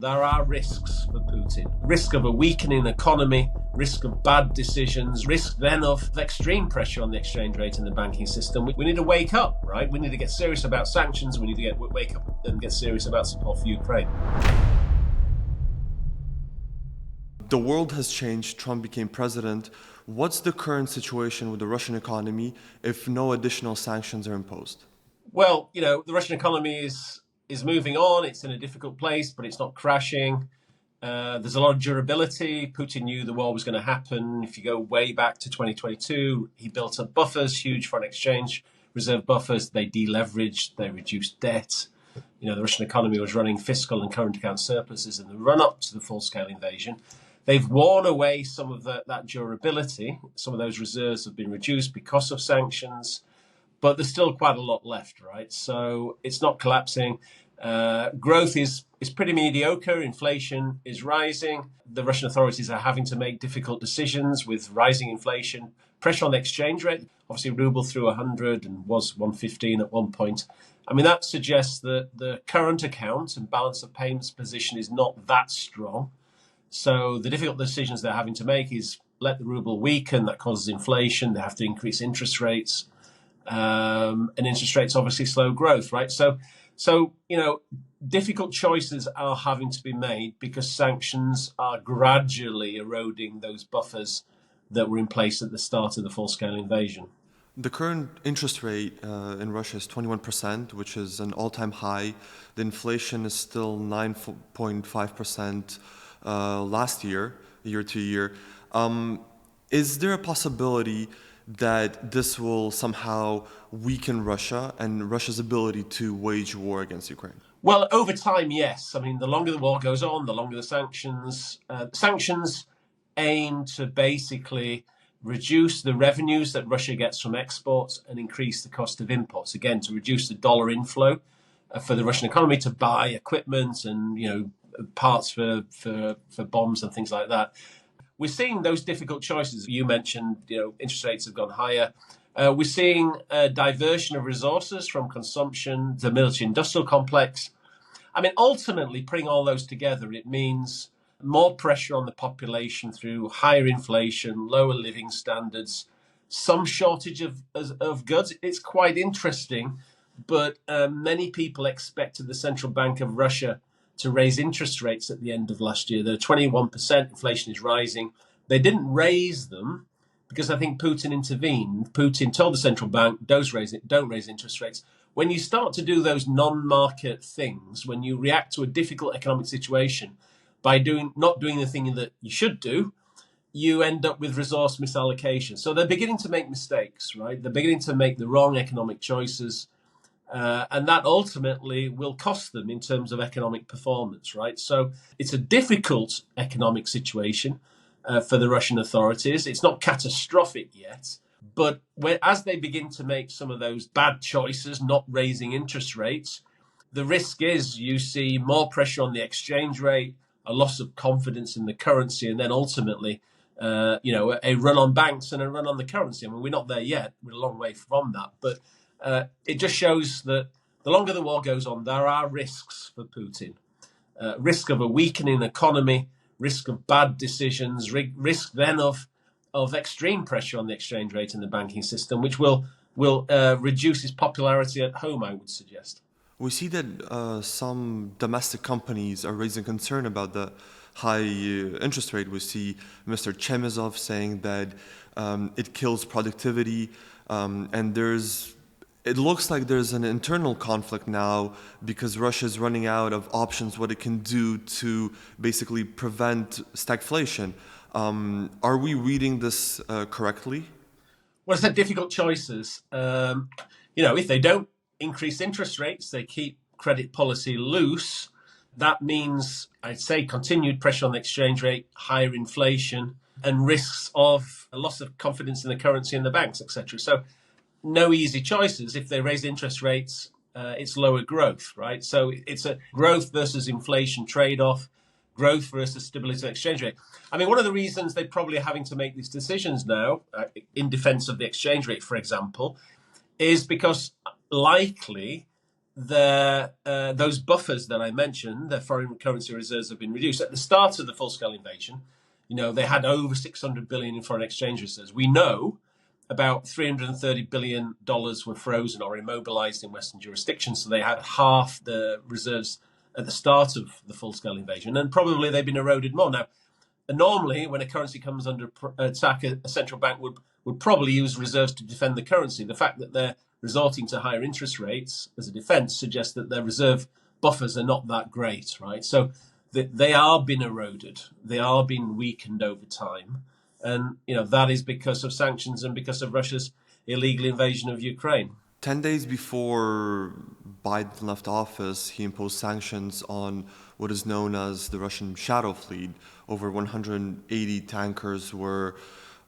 There are risks for Putin. Risk of a weakening economy, risk of bad decisions, risk then of extreme pressure on the exchange rate and the banking system. We need to wake up, right? We need to get serious about sanctions. We need to wake up and get serious about support for Ukraine. The world has changed. Trump became president. What's the current situation with the Russian economy if no additional sanctions are imposed? Well, the Russian economy is moving on. It's in a difficult place, but it's not crashing. There's a lot of durability. Putin knew the war was going to happen. If you go way back to 2022, he built up buffers, huge foreign exchange reserve buffers. They deleveraged, they reduced debt. The Russian economy was running fiscal and current account surpluses in the run-up to the full-scale invasion. They've worn away some of that durability. Some of those reserves have been reduced because of sanctions, but there's still quite a lot left, right? So it's not collapsing. Growth is pretty mediocre. Inflation is rising. The Russian authorities are having to make difficult decisions with rising inflation, pressure on the exchange rate. Obviously, ruble through 100 and was 115 at one point. I mean, that suggests that the current account and balance of payments position is not that strong. So the difficult decisions they're having to make is let the ruble weaken. That causes inflation. They have to increase interest rates. And interest rates obviously slow growth, right? So difficult choices are having to be made because sanctions are gradually eroding those buffers that were in place at the start of the full-scale invasion. The current interest rate in Russia is 21%, which is an all-time high. The inflation is still 9.5% last year to year. Is there a possibility that this will somehow weaken Russia and Russia's ability to wage war against Ukraine? Well, over time, yes. I mean, the longer the war goes on, the longer the sanctions. Sanctions aim to basically reduce the revenues that Russia gets from exports and increase the cost of imports. Again, to reduce the dollar inflow for the Russian economy to buy equipment and parts for bombs and things like that. We're seeing those difficult choices. You mentioned, interest rates have gone higher. We're seeing a diversion of resources from consumption to the military-industrial complex. I mean, ultimately, putting all those together, it means more pressure on the population through higher inflation, lower living standards, some shortage of goods. It's quite interesting, but many people expected the Central Bank of Russia to raise interest rates at the end of last year. They're 21%, inflation is rising. They didn't raise them because I think Putin intervened. Putin told the central bank, don't raise interest rates. When you start to do those non-market things, when you react to a difficult economic situation by not doing the thing that you should do, you end up with resource misallocation. So they're beginning to make mistakes, right? They're beginning to make the wrong economic choices. And that ultimately will cost them in terms of economic performance, right? So it's a difficult economic situation for the Russian authorities. It's not catastrophic yet, but as they begin to make some of those bad choices, not raising interest rates, the risk is you see more pressure on the exchange rate, a loss of confidence in the currency, and then ultimately, a run on banks and a run on the currency. I mean, we're not there yet. We're a long way from that, but it just shows that the longer the war goes on, there are risks for Putin. Risk of a weakening economy, risk of bad decisions, risk then of extreme pressure on the exchange rate and the banking system, which will reduce his popularity at home, I would suggest. We see that some domestic companies are raising concern about the high interest rate. We see Mr. Chemezov saying that it kills productivity, and it looks like there's an internal conflict now because Russia is running out of options what it can do to basically prevent stagflation. Are we reading this correctly? Well, it's difficult choices. If they don't increase interest rates, they keep credit policy loose. That means, I'd say, continued pressure on the exchange rate, higher inflation, and risks of a loss of confidence in the currency and the banks, etc. So no easy choices. If they raise interest rates, it's lower growth, right? So it's a growth versus inflation trade-off, growth versus stability of the exchange rate. I mean, one of the reasons they're probably having to make these decisions now, in defense of the exchange rate, for example, is because likely those buffers that I mentioned, their foreign currency reserves have been reduced. At the start of the full-scale invasion, they had over 600 billion in foreign exchange reserves. We know about $330 billion were frozen or immobilized in Western jurisdictions, so they had half the reserves at the start of the full-scale invasion, and probably they've been eroded more. Now, normally, when a currency comes under attack, a central bank would probably use reserves to defend the currency. The fact that they're resorting to higher interest rates as a defense suggests that their reserve buffers are not that great, right? So they are being eroded. They are being weakened over time. And, that is because of sanctions and because of Russia's illegal invasion of Ukraine. 10 days before Biden left office, he imposed sanctions on what is known as the Russian shadow fleet. Over 180 tankers were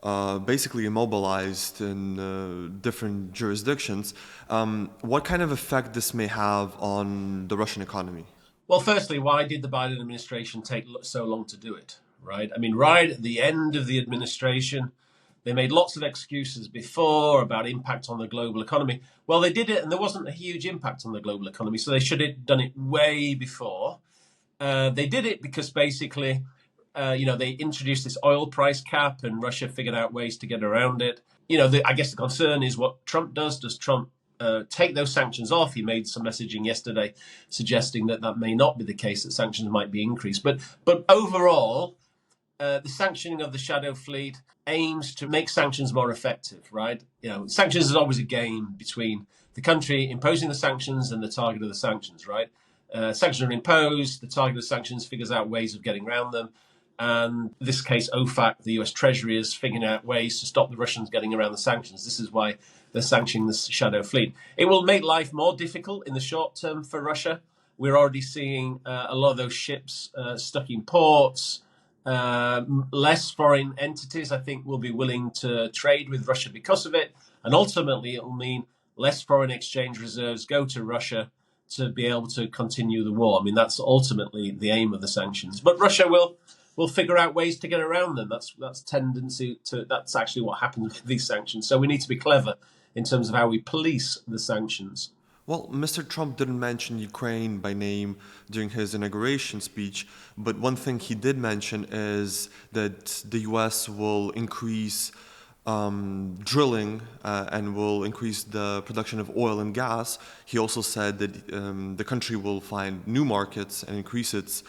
basically immobilized in different jurisdictions. What kind of effect this may have on the Russian economy? Well, firstly, why did the Biden administration take so long to do it, right? I mean, right at the end of the administration, they made lots of excuses before about impact on the global economy. Well, they did it, and there wasn't a huge impact on the global economy, so they should have done it way before. They did it because basically, they introduced this oil price cap, and Russia figured out ways to get around it. I guess the concern is what Trump does. Does Trump take those sanctions off? He made some messaging yesterday suggesting that may not be the case, that sanctions might be increased. But overall, the sanctioning of the shadow fleet aims to make sanctions more effective, right? Sanctions is always a game between the country imposing the sanctions and the target of the sanctions, right? Sanctions are imposed, the target of the sanctions figures out ways of getting around them. And in this case, OFAC, the US Treasury, is figuring out ways to stop the Russians getting around the sanctions. This is why they're sanctioning the shadow fleet. It will make life more difficult in the short term for Russia. We're already seeing a lot of those ships stuck in ports. Less foreign entities, I think, will be willing to trade with Russia because of it. And ultimately, it will mean less foreign exchange reserves go to Russia to be able to continue the war. I mean, that's ultimately the aim of the sanctions. But Russia will figure out ways to get around them. That's actually what happens with these sanctions. So we need to be clever in terms of how we police the sanctions. Well, Mr. Trump didn't mention Ukraine by name during his inauguration speech, but one thing he did mention is that the U.S. will increase drilling and will increase the production of oil and gas. He also said that the country will find new markets and increase its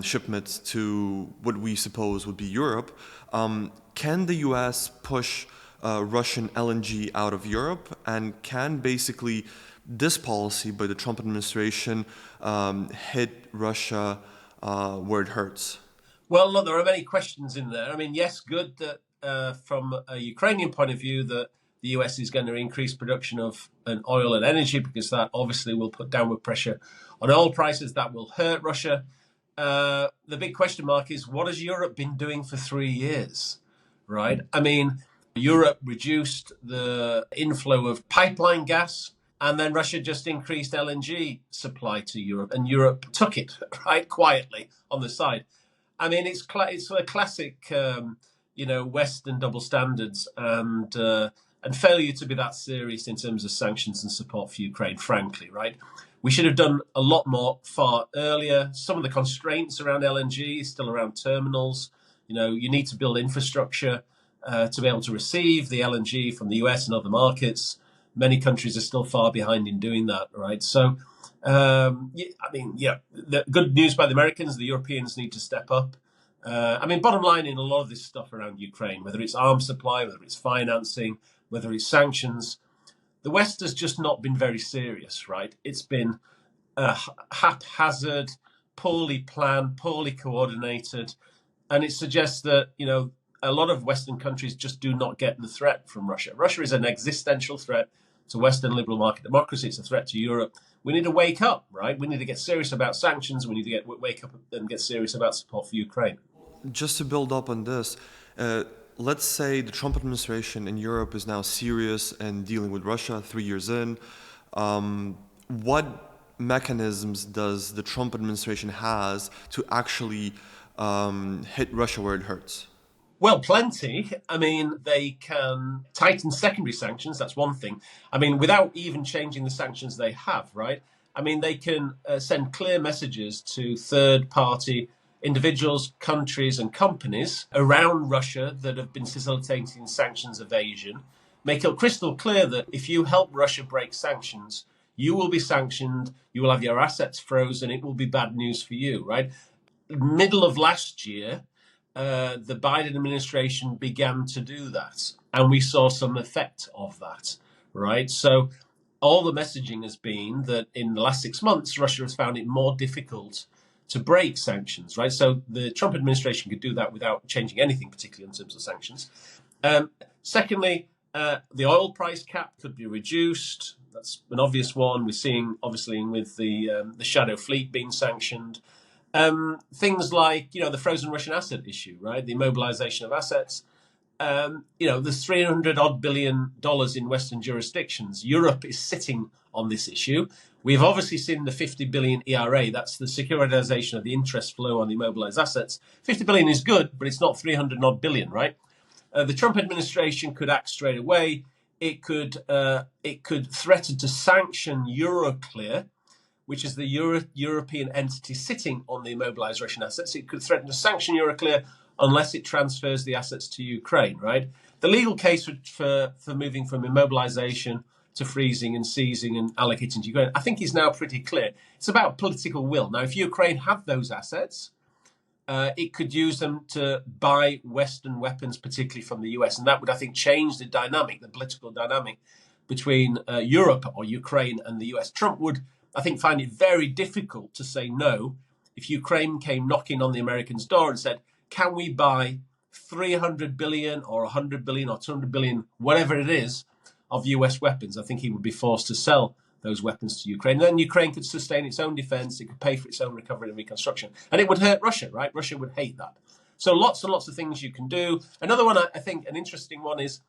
shipments to what we suppose would be Europe. Can the U.S. push Russian LNG out of Europe, and can basically this policy by the Trump administration hit Russia where it hurts? Well, look, there are many questions in there. I mean, yes, good that from a Ukrainian point of view that the US is going to increase production of oil and energy, because that obviously will put downward pressure on oil prices. That will hurt Russia. The big question mark is, what has Europe been doing for 3 years, right? I mean, Europe reduced the inflow of pipeline gas, and then Russia just increased LNG supply to Europe, and Europe took it, right, quietly on the side. I mean, it's a classic, Western double standards and failure to be that serious in terms of sanctions and support for Ukraine, frankly, right? We should have done a lot more far earlier. Some of the constraints around LNG, still around terminals. You need to build infrastructure to be able to receive the LNG from the US and other markets. Many countries are still far behind in doing that, right? So, the good news by the Americans, the Europeans need to step up. Bottom line in a lot of this stuff around Ukraine, whether it's arms supply, whether it's financing, whether it's sanctions, the West has just not been very serious, right? It's been haphazard, poorly planned, poorly coordinated, and it suggests that, a lot of Western countries just do not get the threat from Russia. Russia is an existential threat to Western liberal market democracy. It's a threat to Europe. We need to wake up, right? We need to get serious about sanctions. We need to wake up and get serious about support for Ukraine. Just to build up on this, let's say the Trump administration in Europe is now serious and dealing with Russia 3 years in. What mechanisms does the Trump administration has to actually hit Russia where it hurts? Well, plenty. I mean, they can tighten secondary sanctions. That's one thing. I mean, without even changing the sanctions they have, right? I mean, they can send clear messages to third party individuals, countries, and companies around Russia that have been facilitating sanctions evasion. Make it crystal clear that if you help Russia break sanctions, you will be sanctioned, you will have your assets frozen, it will be bad news for you, right? Middle of last year, the Biden administration began to do that, and we saw some effect of that, right? So all the messaging has been that in the last 6 months, Russia has found it more difficult to break sanctions, right? So the Trump administration could do that without changing anything, particularly in terms of sanctions. Secondly, the oil price cap could be reduced. That's an obvious one. We're seeing, obviously, with the shadow fleet being sanctioned. Things like, the frozen Russian asset issue, right? The immobilization of assets. There's $300 odd billion in Western jurisdictions. Europe is sitting on this issue. We've obviously seen the 50 billion ERA. That's the securitization of the interest flow on the immobilized assets. 50 billion is good, but it's not 300 odd billion, right? The Trump administration could act straight away. It could threaten to sanction Euroclear, which is the European entity sitting on the immobilized Russian assets. It could threaten to sanction Euroclear unless it transfers the assets to Ukraine, right? The legal case for moving from immobilization to freezing and seizing and allocating to Ukraine, I think is now pretty clear. It's about political will. Now, if Ukraine have those assets, it could use them to buy Western weapons, particularly from the US. And that would, I think, change the dynamic, the political dynamic between Europe or Ukraine and the US. Trump would, I think, find it very difficult to say no if Ukraine came knocking on the Americans' door and said, can we buy 300 billion or 100 billion or 200 billion, whatever it is, of US weapons? I think he would be forced to sell those weapons to Ukraine. Then Ukraine could sustain its own defense. It could pay for its own recovery and reconstruction. And it would hurt Russia, right? Russia would hate that. So lots and lots of things you can do. Another one, I think, an interesting one is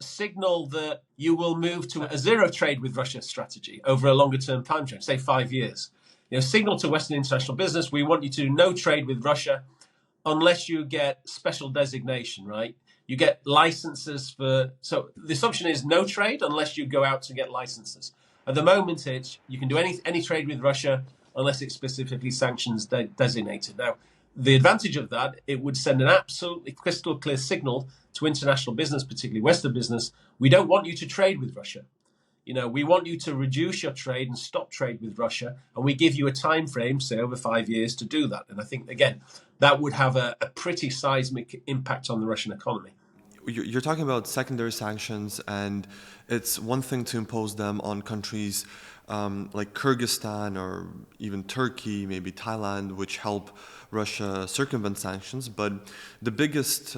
signal that you will move to a zero trade with Russia strategy over a longer term time frame, say 5 years. Signal to Western international business, we want you to no trade with Russia unless you get special designation, right? You get licenses so the assumption is no trade unless you go out to get licenses. At the moment, you can do any trade with Russia unless it's specifically sanctions designated. Now, the advantage of that, it would send an absolutely crystal clear signal to international business, particularly Western business. We don't want you to trade with Russia. We want you to reduce your trade and stop trade with Russia, and we give you a time frame, say over 5 years, to do that. And I think, again, that would have a pretty seismic impact on the Russian economy. You're talking about secondary sanctions, and it's one thing to impose them on countries like Kyrgyzstan or even Turkey, maybe Thailand, which help Russia circumvent sanctions. But the biggest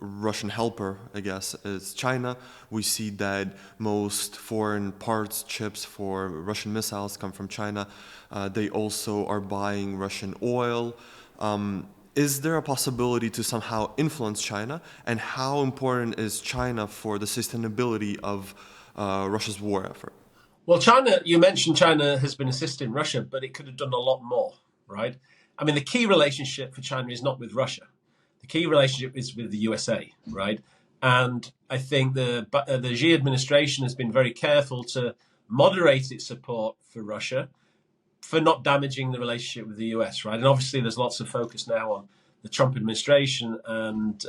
Russian helper, I guess, is China. We see that most foreign parts, chips for Russian missiles come from China. They also are buying Russian oil. Is there a possibility to somehow influence China? And how important is China for the sustainability of Russia's war effort? Well, China, you mentioned China has been assisting Russia, but it could have done a lot more, right? I mean, the key relationship for China is not with Russia. The key relationship is with the USA, right? And I think the Xi administration has been very careful to moderate its support for Russia for not damaging the relationship with the US, right? And obviously there's lots of focus now on the Trump administration and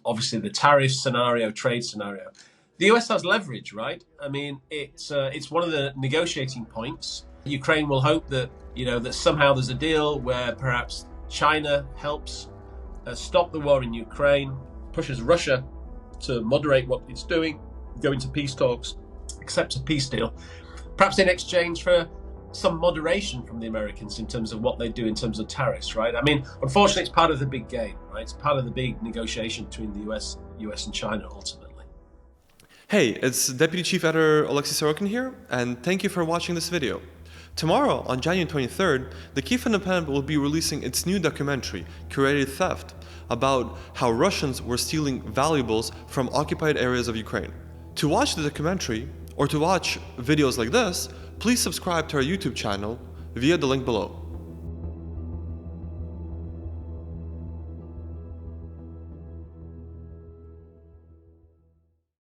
obviously the tariff scenario, trade scenario. The US has leverage, right? I mean, it's one of the negotiating points. Ukraine will hope that, that somehow there's a deal where perhaps China helps stop the war in Ukraine, pushes Russia to moderate what it's doing, go into peace talks, accept a peace deal, perhaps in exchange for some moderation from the Americans in terms of what they do in terms of tariffs, right? I mean, unfortunately, it's part of the big game, right? It's part of the big negotiation between the US and China, ultimately. Hey, it's Deputy Chief Editor Alexei Sorokin here, and thank you for watching this video. Tomorrow, on January 23rd, the Kyiv Independent will be releasing its new documentary, Curated Theft, about how Russians were stealing valuables from occupied areas of Ukraine. To watch the documentary, or to watch videos like this, please subscribe to our YouTube channel via the link below.